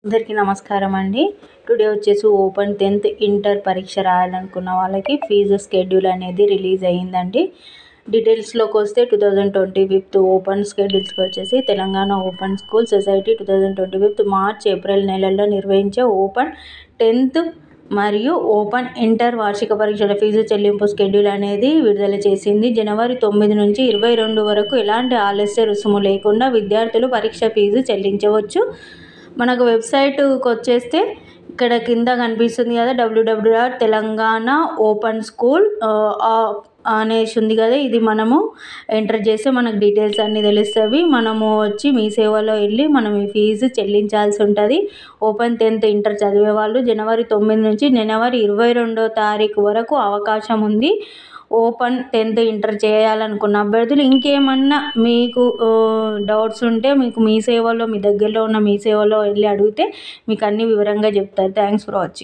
అందరికీ నమస్కారం అండి. టుడే వచ్చేసి ఓపెన్ 10th ఇంటర్ పరీక్ష రాయాలనుకున్న వాళ్ళకి ఫీజు స్కెడ్యూల్ అనేది రిలీజ్ అయ్యిందండి. డీటెయిల్స్లోకి వస్తే 2025 ఓపెన్ స్కెడ్యూల్స్కి వచ్చేసి Telangana open school society 2025 March April నెలల్లో నిర్వహించే ఓపెన్ 10th మరియు ఓపెన్ ఇంటర్ వార్షిక పరీక్షల ఫీజు చెల్లింపు స్కెడ్యూల్ అనేది విడుదల చేసింది. జనవరి 9 నుంచి 22 వరకు ఎలాంటి ఆలస్య రుసుము లేకుండా విద్యార్థులు పరీక్ష ఫీజు చెల్లించవచ్చు. మనకు వెబ్సైట్కి వచ్చేస్తే ఇక్కడ కింద కనిపిస్తుంది కదా, www.telanganaopenSchool అనేసి ఉంది కదా, ఇది మనము ఎంటర్ చేస్తే మనకు డీటెయిల్స్ అన్నీ తెలుస్తాయి. మనము వచ్చి మీ సేవలో వెళ్ళి మనం ఈ ఫీజు చెల్లించాల్సి ఉంటుంది. ఓపెన్ 10th ఇంటర్ చదివే వాళ్ళు జనవరి 9 నుంచి జనవరి 22వ తారీఖు వరకు అవకాశం ఉంది. ఓపెన్ 10th ఇంటర్ చేయాలనుకున్న అభ్యర్థులు ఇంకేమన్నా మీకు డౌట్స్ ఉంటే మీకు మీ సేవలో మీ దగ్గరలో ఉన్న మీ సేవలో వెళ్ళి అడిగితే మీకు అన్ని వివరంగా చెప్తారు. Thanks for watching.